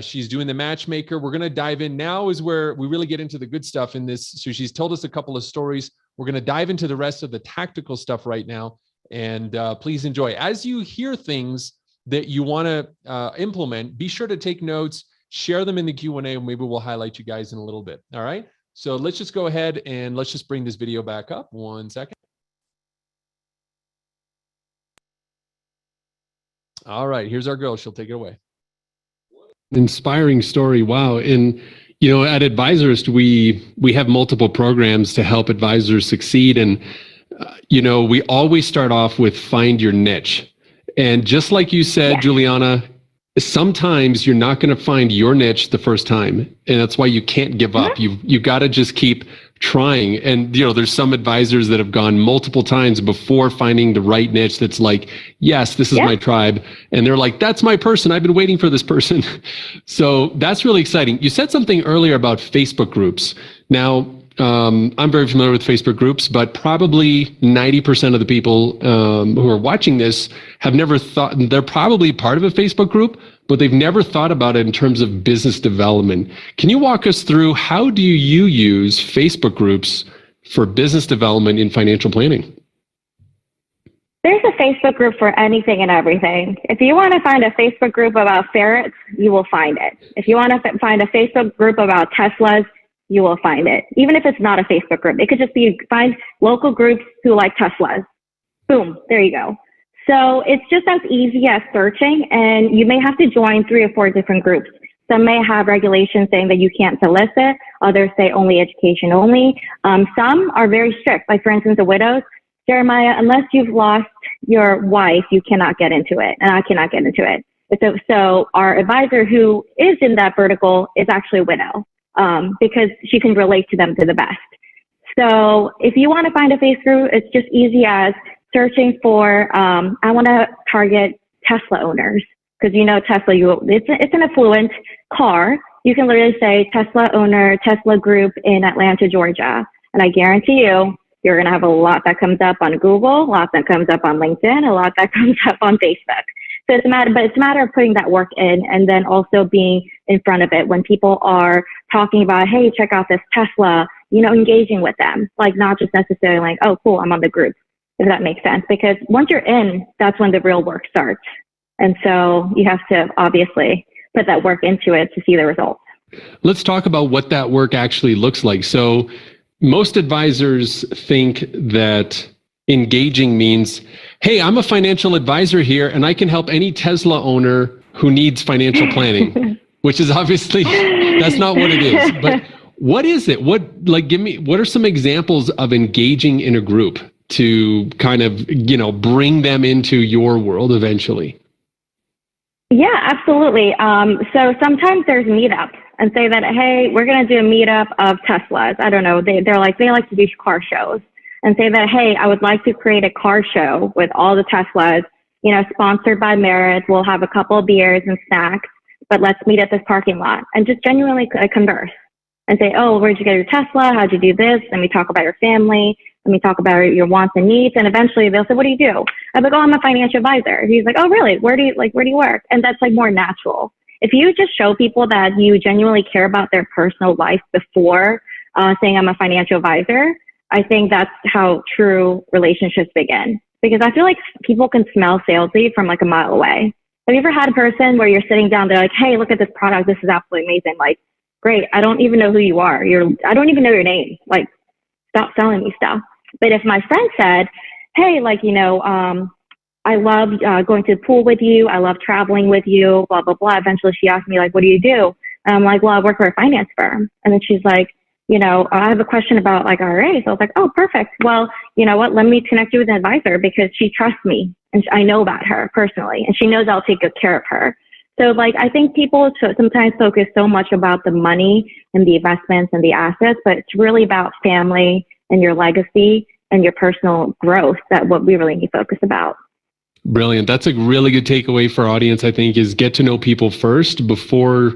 She's doing the matchmaker. We're going to dive in. Now is where we really get into the good stuff in this. So she's told us a couple of stories. We're going to dive into the rest of the tactical stuff right now. And please enjoy. As you hear things that you want to implement, be sure to take notes, share them in the Q&A, and maybe we'll highlight you guys in a little bit. All right. So let's just go ahead and let's just bring this video back up. 1 second. All right. Here's our girl. She'll take it away. Inspiring story. Wow. And, at Advisorist, we have multiple programs to help advisors succeed. And, we always start off with find your niche. And just like you said, Juliana, sometimes you're not going to find your niche the first time. And that's why you can't give up. You got to just keep trying. And, there's some advisors that have gone multiple times before finding the right niche that's like, yes, this is my tribe. And they're like, that's my person. I've been waiting for this person. So that's really exciting. You said something earlier about Facebook groups. Now, I'm very familiar with Facebook groups, but probably 90% of the people who are watching this have never thought, they're probably part of a Facebook group, but they've never thought about it in terms of business development. Can you walk us through how do you use Facebook groups for business development in financial planning? There's a Facebook group for anything and everything. If you want to find a Facebook group about ferrets, you will find it. If you want to find a Facebook group about Teslas, you will find it. Even if it's not a Facebook group, it could just be find local groups who like Teslas. Boom, there you go. So it's just as easy as searching, and you may have to join 3 or 4 different groups. Some may have regulations saying that you can't solicit. Others say only education only. Some are very strict. Like, for instance, the widows. Jeremiah, unless you've lost your wife, you cannot get into it, and I cannot get into it. So our advisor who is in that vertical is actually a widow, because she can relate to them to the best. So if you want to find a Facebook group, it's just easy as searching for, I want to target Tesla owners, because Tesla, it's an affluent car. You can literally say Tesla owner, Tesla group in Atlanta, Georgia. And I guarantee you're going to have a lot that comes up on Google, a lot that comes up on LinkedIn, a lot that comes up on Facebook. So it's a matter of putting that work in, and then also being in front of it when people are talking about, hey, check out this Tesla, engaging with them, like not just necessarily like, oh, cool, I'm on the group, if that makes sense. Because once you're in, that's when the real work starts. And so you have to obviously put that work into it to see the results. Let's talk about what that work actually looks like. So most advisors think that engaging means, hey, I'm a financial advisor here and I can help any Tesla owner who needs financial planning, which is obviously, that's not what it is. But what is it? What are some examples of engaging in a group to kind of, bring them into your world eventually? Yeah, absolutely. So sometimes there's meetups and say that, hey, we're going to do a meetup of Teslas. I don't know. They like to do car shows and say that, hey, I would like to create a car show with all the Teslas, sponsored by Merit. We'll have a couple of beers and snacks, but let's meet at this parking lot and just genuinely converse and say, oh, where'd you get your Tesla? How'd you do this? Let me talk about your family. Let me talk about your wants and needs. And eventually they'll say, what do you do? I'm like, oh, I'm a financial advisor. He's like, oh, really? Where do you work? And that's like more natural. If you just show people that you genuinely care about their personal life before saying I'm a financial advisor, I think that's how true relationships begin. Because I feel like people can smell salesy from like a mile away. Have you ever had a person where you're sitting down, they're like, hey, look at this product. This is absolutely amazing. Like, great. I don't even know who you are. I don't even know your name. Like, stop selling me stuff. But if my friend said, hey, I love going to the pool with you. I love traveling with you, blah, blah, blah. Eventually she asked me, like, what do you do? And I'm like, well, I work for a finance firm. And then she's like, I have a question about like IRAs. I was like, oh, perfect. Well, you know what? Let me connect you with an advisor because she trusts me and I know about her personally and she knows I'll take good care of her. So like, I think people sometimes focus so much about the money and the investments and the assets, but it's really about family and your legacy and your personal growth that what we really need to focus about. Brilliant. That's a really good takeaway for our audience, I think, is get to know people first before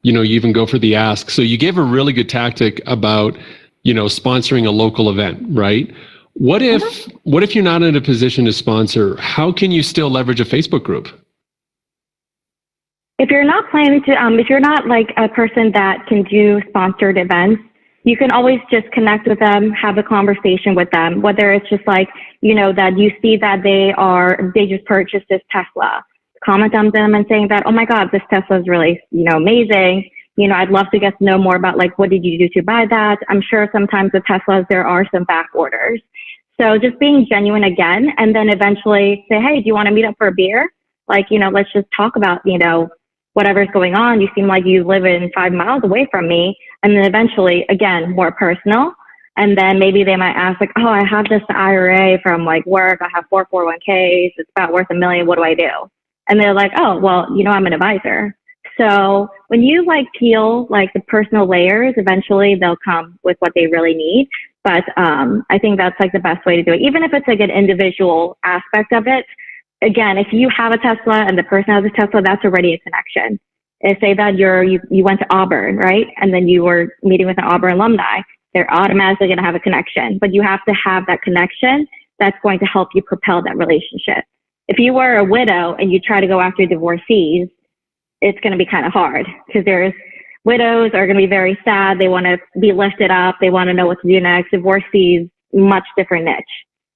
you even go for the ask. So you gave a really good tactic about, sponsoring a local event, right? What if you're not in a position to sponsor? How can you still leverage a Facebook group? If you're not planning to, if you're not like a person that can do sponsored events, you can always just connect with them, have a conversation with them, whether it's just like, that you see that they just purchased this Tesla. Comment on them and saying that, oh my God, this Tesla is really, amazing. I'd love to get to know more about like, what did you do to buy that? I'm sure sometimes with Teslas, there are some back orders. So just being genuine again, and then eventually say, hey, do you want to meet up for a beer? Like, let's just talk about, whatever's going on. You seem like you live in 5 miles away from me. And then eventually, again, more personal. And then maybe they might ask like, oh, I have this IRA from like work. I have 4 401ks. It's about worth $1 million. What do I do? And they're like, oh, well, I'm an advisor. So when you like peel like the personal layers, eventually they'll come with what they really need. But I think that's like the best way to do it. Even if it's like an individual aspect of it. Again, if you have a Tesla and the person has a Tesla, that's already a connection. And say that you went to Auburn, right? And then you were meeting with an Auburn alumni. They're automatically going to have a connection. But you have to have that connection that's going to help you propel that relationship. If you were a widow and you try to go after divorcees, it's going to be kind of hard because widows are going to be very sad. They want to be lifted up. They want to know what to do next. Divorcees, much different niche.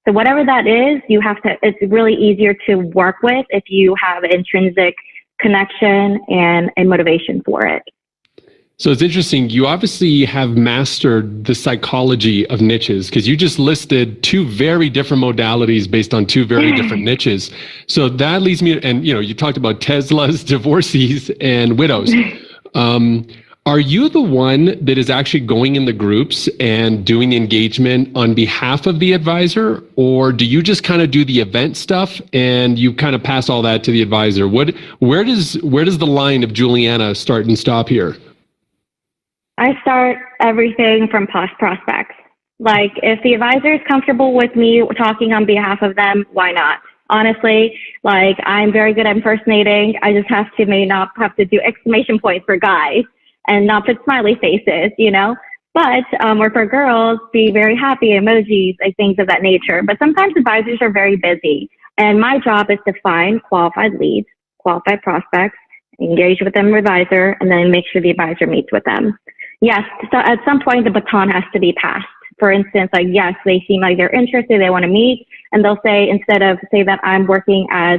So whatever that is, it's really easier to work with if you have intrinsic connection and a motivation for it. So it's interesting. You obviously have mastered the psychology of niches because you just listed 2 very different modalities based on 2 very different niches. So that leads me, and you talked about Teslas, divorcees, and widows. Are you the one that is actually going in the groups and doing the engagement on behalf of the advisor, or do you just kind of do the event stuff and you kind of pass all that to the advisor? Where does the line of Juliana start and stop here? I start everything from prospects. Like if the advisor is comfortable with me talking on behalf of them, why not? Honestly, like I'm very good at impersonating. I just may not have to do exclamation points for guys and not put smiley faces, But or for girls, be very happy emojis, like things of that nature. But sometimes advisors are very busy, and my job is to find qualified leads, qualified prospects, engage with them advisor, and then make sure the advisor meets with them. Yes, so at some point the baton has to be passed. For instance, like yes, they seem like they're interested, they want to meet, and they'll say instead of say that I'm working as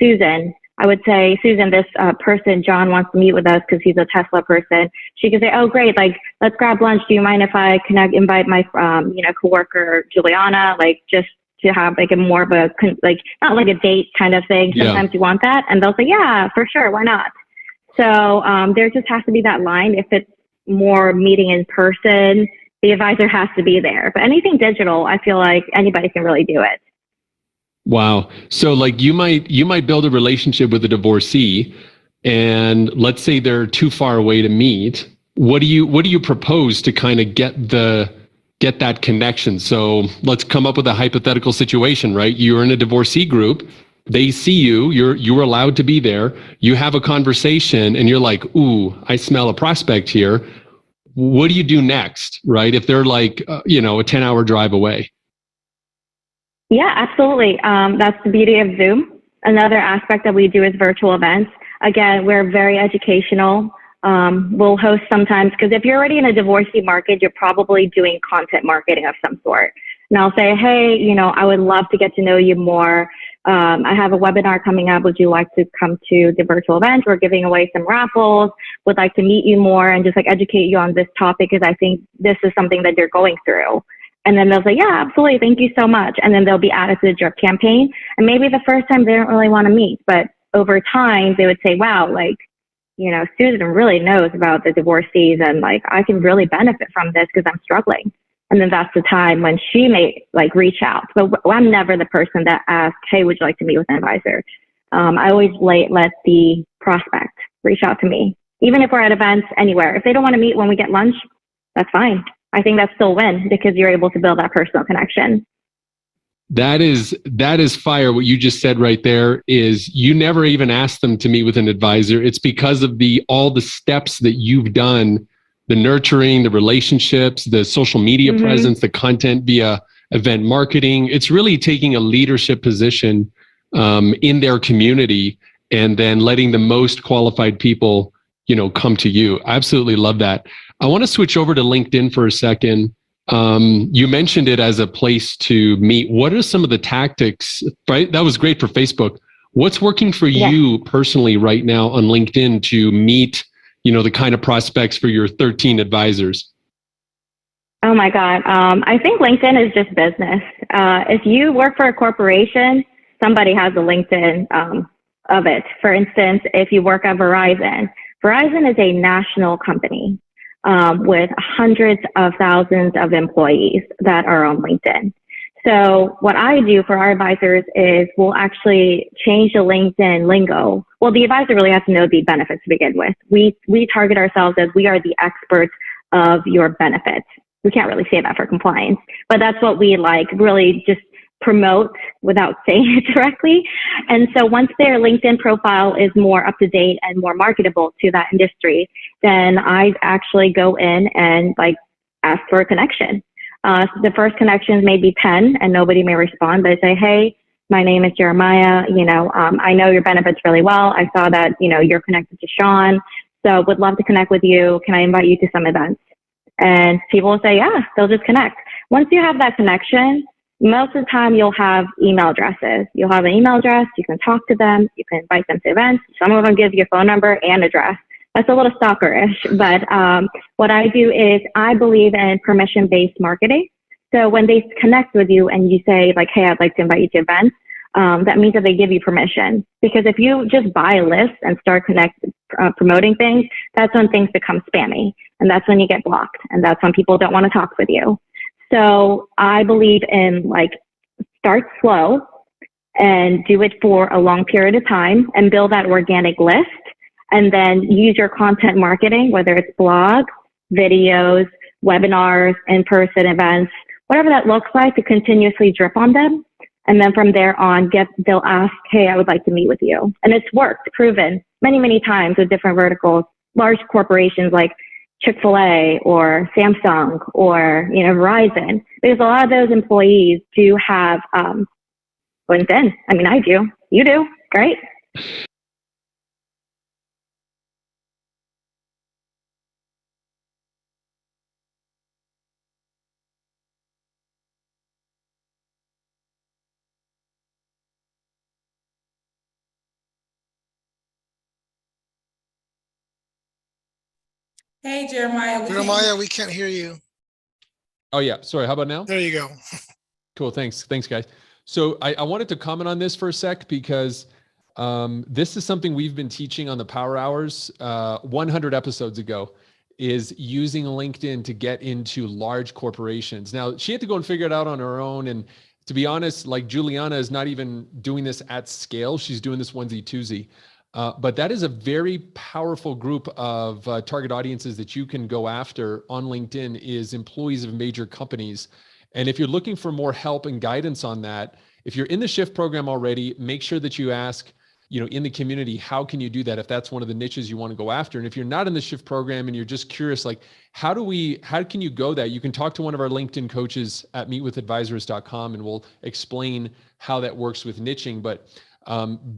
Susan. I would say, Susan, this person, John, wants to meet with us because he's a Tesla person. She could say, oh, great, like, let's grab lunch. Do you mind if I invite my, coworker, Juliana, like, just to have, like, a more of a, like, not like a date kind of thing. Sometimes you want that. And they'll say, yeah, for sure, why not? So there just has to be that line. If it's more meeting in person, the advisor has to be there. But anything digital, I feel like anybody can really do it. Wow. So like you might build a relationship with a divorcee and let's say they're too far away to meet. What do you propose to kind of get that connection? So let's come up with a hypothetical situation, right? You're in a divorcee group. They see you're allowed to be there. You have a conversation and you're like, ooh, I smell a prospect here. What do you do next? Right? If they're like, a 10-hour drive away. Yeah, absolutely. That's the beauty of Zoom. Another aspect that we do is virtual events. Again, we're very educational. We'll host sometimes, because if you're already in a divorcee market, you're probably doing content marketing of some sort. And I'll say, hey, I would love to get to know you more. I have a webinar coming up. Would you like to come to the virtual event? We're giving away some raffles. Would like to meet you more and just like educate you on this topic because I think this is something that you're going through. And then they'll say, yeah, absolutely. Thank you so much. And then they'll be added to the drip campaign. And maybe the first time they don't really want to meet, but over time they would say, wow, like, Susan really knows about the divorcees, and like, I can really benefit from this because I'm struggling. And then that's the time when she may like reach out. But I'm never the person that asks, hey, would you like to meet with an advisor? I always let the prospect reach out to me, even if we're at events anywhere. If they don't want to meet when we get lunch, that's fine. I think that's still a win because you're able to build that personal connection. That is fire. What you just said right there is you never even asked them to meet with an advisor. It's because of all the steps that you've done, the nurturing, the relationships, the social media presence, the content via event marketing. It's really taking a leadership position in their community and then letting the most qualified people, come to you. I absolutely love that. I want to switch over to LinkedIn for a second. You mentioned it as a place to meet. What are some of the tactics, right? That was great for Facebook. What's working for you personally right now on LinkedIn to meet, the kind of prospects for your 13 advisors? Oh my God. I think LinkedIn is just business. If you work for a corporation, somebody has a LinkedIn of it. For instance, if you work at Verizon is a national company with hundreds of thousands of employees that are on LinkedIn. So what I do for our advisors is we'll actually change the LinkedIn lingo. Well, the advisor really has to know the benefits to begin with. We target ourselves as we are the experts of your benefits. We can't really say that for compliance, but that's what we really just promote without saying it directly. And so once their LinkedIn profile is more up to date and more marketable to that industry, then I actually go in and ask for a connection. The first connections may be 10 and nobody may respond, but I say, hey, my name is Jeremiah. I know your benefits really well. I saw that, you're connected to Sean. So would love to connect with you. Can I invite you to some events? And people will say, yeah, they'll just connect. Once you have that connection, most of the time you'll have email addresses. You'll have an email address. You can talk to them. You can invite them to events. Some of them give you a phone number and address. That's a little stalkerish, but what I do is I believe in permission-based marketing. So when they connect with you and you say hey, I'd like to invite you to events, that means that they give you permission. Because if you just buy a list and start promoting things, that's when things become spammy. And that's when you get blocked. And that's when people don't want to talk with you. So I believe in start slow and do it for a long period of time and build that organic list. And then use your content marketing, whether it's blogs, videos, webinars, in-person events, whatever that looks like, to continuously drip on them. And then from there on, they'll ask, hey, I would like to meet with you. And it's worked, proven many, many times with different verticals, large corporations like Chick-fil-A or Samsung or, Verizon, because a lot of those employees do have LinkedIn. I mean, I do. You do, right? Hey, Jeremiah. Jeremiah, we can't hear you. Oh yeah. Sorry. How about now? There you go. Cool. Thanks, guys. So I wanted to comment on this for a sec because this is something we've been teaching on the Power Hours 100 episodes ago, is using LinkedIn to get into large corporations. Now, she had to go and figure it out on her own. And to be honest, Juliana is not even doing this at scale. She's doing this onesie twosie. But that is a very powerful group of target audiences that you can go after on LinkedIn, is employees of major companies. And if you're looking for more help and guidance on that, if you're in the Shift program already, make sure that you ask, in the community, how can you do that if that's one of the niches you want to go after? And if you're not in the Shift program and you're just curious, how can you go that? You can talk to one of our LinkedIn coaches at meetwithadvisors.com and we'll explain how that works with niching. But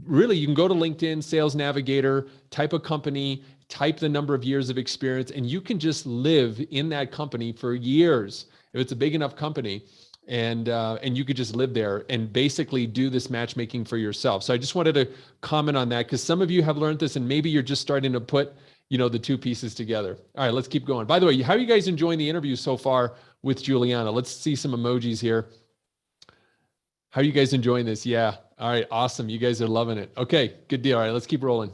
really, you can go to LinkedIn, Sales Navigator, type a company, type the number of years of experience, and you can just live in that company for years if it's a big enough company, and you could just live there and basically do this matchmaking for yourself. So I just wanted to comment on that because some of you have learned this, and maybe you're just starting to put the two pieces together. All right, let's keep going. By the way, how are you guys enjoying the interview so far with Juliana? Let's see some emojis here. How are you guys enjoying this? Yeah. All right. Awesome. You guys are loving it. Okay. Good deal. All right. Let's keep rolling.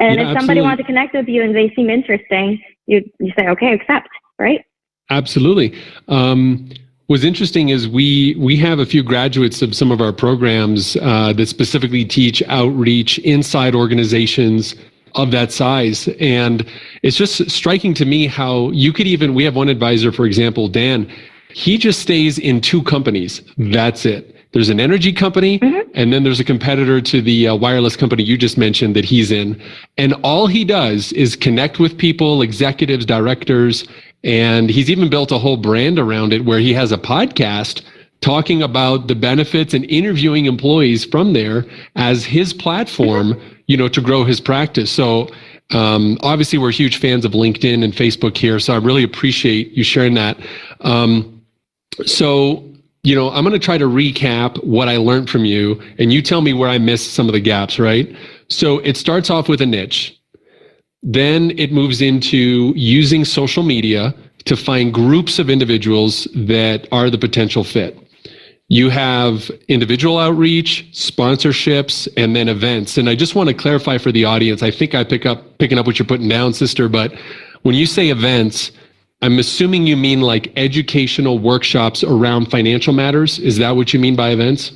And Yeah, if somebody absolutely. wants to connect with you and they seem interesting, you say, okay, accept, right? Absolutely. What's interesting is we have a few graduates of some of our programs that specifically teach outreach inside organizations of that size. And it's just striking to me how you could even, we have one advisor, for example, Dan, he just stays in two companies. That's it. There's an energy company, and then there's a competitor to the wireless company you just mentioned that he's in. And all he does is connect with people, executives, directors, and he's even built a whole brand around it where he has a podcast talking about the benefits and interviewing employees from there as his platform, to grow his practice. So obviously we're huge fans of LinkedIn and Facebook here. So I really appreciate you sharing that. So I'm going to try to recap what I learned from you, and you tell me where I missed some of the gaps, right? So it starts off with a niche. Then it moves into using social media to find groups of individuals that are the potential fit. You have individual outreach, sponsorships, and then events. And I just want to clarify for the audience, I think I picking up what you're putting down, sister, but when you say events, I'm assuming you mean like educational workshops around financial matters. Is that what you mean by events?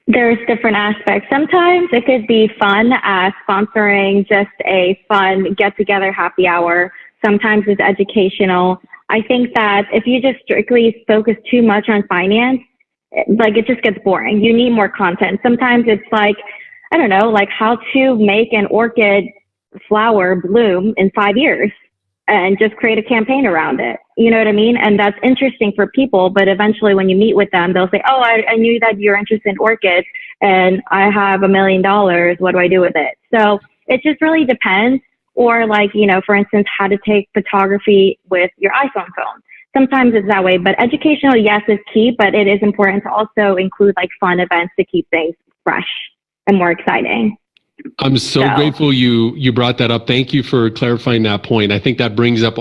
There's different aspects. Sometimes it could be fun as sponsoring just a fun get-together happy hour. Sometimes it's educational. I think that if you just strictly focus too much on finance, it just gets boring. You need more content. Sometimes it's like, I don't know, like how to make an orchid flower bloom in 5 years and just create a campaign around it. You know what I mean? And that's interesting for people, but eventually when you meet with them, they'll say, oh, I knew that you're interested in orchids and I have $1 million. What do I do with it? So it just really depends. Or for instance, how to take photography with your iPhone phone. Sometimes it's that way, but educational, yes, is key, but it is important to also include fun events to keep things fresh and more exciting. I'm so grateful you brought that up. Thank you for clarifying that point. I think that brings a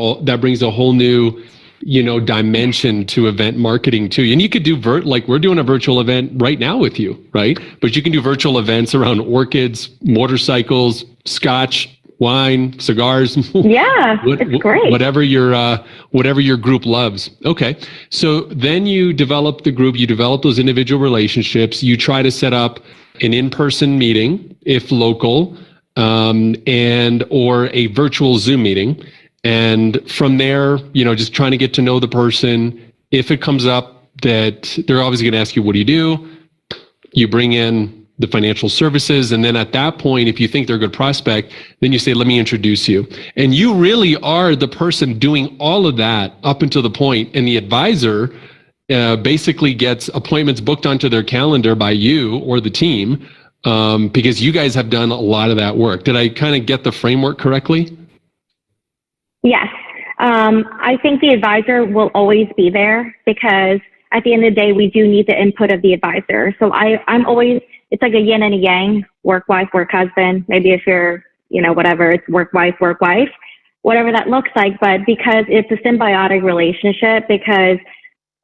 whole new, dimension to event marketing too. And you could do we're doing a virtual event right now with you, right? But you can do virtual events around orchids, motorcycles, scotch, wine, cigars. Yeah, it's great. Whatever your group loves. Okay. So then you develop the group, you develop those individual relationships, you try to set up an in-person meeting, if local, and or a virtual Zoom meeting. And from there, just trying to get to know the person. If it comes up that they're obviously going to ask you, what do? You bring in the financial services. And then at that point, if you think they're a good prospect, then you say, let me introduce you. And you really are the person doing all of that up until the point, and the advisor basically gets appointments booked onto their calendar by you or the team, because you guys have done a lot of that work. Did I kind of get the framework correctly? Yes. I think the advisor will always be there because at the end of the day, we do need the input of the advisor. So I'm always, it's like a yin and a yang, work wife, work husband. Maybe if you're, whatever, it's work wife, whatever that looks like. But because it's a symbiotic relationship, because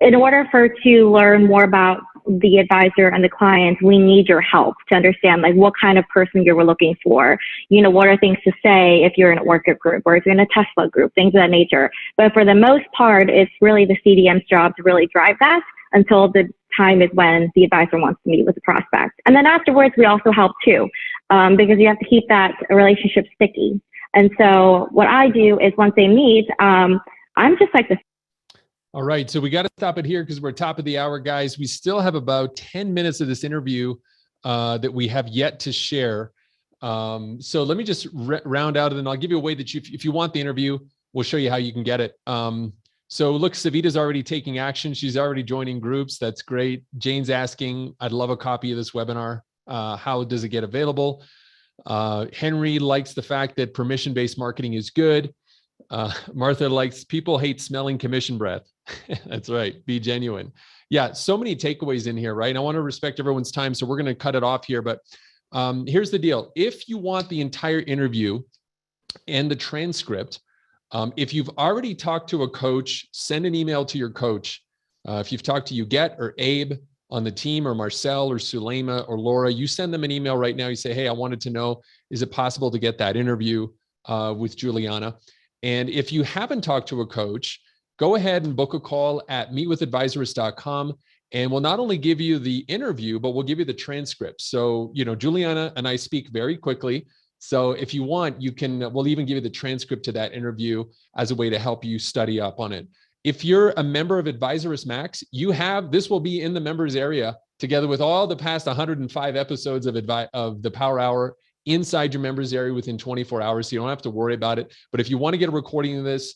in order to learn more about the advisor and the client, we need your help to understand what kind of person you're looking for. What are things to say if you're in an orchid group or if you're in a Tesla group, things of that nature. But for the most part, it's really the CDM's job to really drive that until the time is when the advisor wants to meet with the prospect. And then afterwards, we also help too, because you have to keep that relationship sticky. And so what I do is once they meet, I'm just like the All right, so we got to stop it here because we're top of the hour, guys. We still have about 10 minutes of this interview that we have yet to share. So let me just round out, and then I'll give you a way that if you want the interview, we'll show you how you can get it. So look, Savita's already taking action. She's already joining groups. That's great. Jane's asking, I'd love a copy of this webinar. How does it get available? Henry likes the fact that permission-based marketing is good. Martha likes, people hate smelling commission breath. That's right. Be genuine. Yeah. So many takeaways in here, right? And I want to respect everyone's time. So we're going to cut it off here, but here's the deal. If you want the entire interview and the transcript, if you've already talked to a coach, send an email to your coach. If you've talked to Uget or Abe, on the team, or Marcel or Suleima or Laura, you send them an email right now. You say, hey, I wanted to know, is it possible to get that interview with Juliana? And if you haven't talked to a coach, go ahead and book a call at meetwithadvisors.com. And we'll not only give you the interview, but we'll give you the transcript. So, Juliana and I speak very quickly. So if you want, we'll even give you the transcript to that interview as a way to help you study up on it. If you're a member of Advisors Max, this will be in the members area together with all the past 105 episodes of the Power Hour inside your members area within 24 hours. So you don't have to worry about it. But if you want to get a recording of this,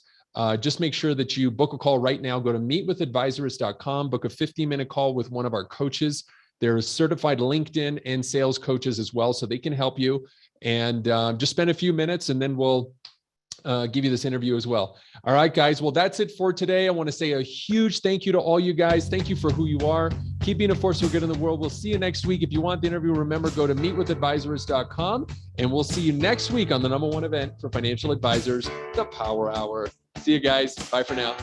just make sure that you book a call right now. Go to meetwithadvisors.com, book a 15-minute call with one of our coaches. They're certified LinkedIn and sales coaches as well, so they can help you. And just spend a few minutes, and then we'll give you this interview as well. All right, guys. Well, that's it for today. I want to say a huge thank you to all you guys. Thank you for who you are. Keep being a force for good in the world. We'll see you next week. If you want the interview, remember, go to meetwithadvisors.com, and we'll see you next week on the #1 event for financial advisors, the Power Hour. See you guys. Bye for now.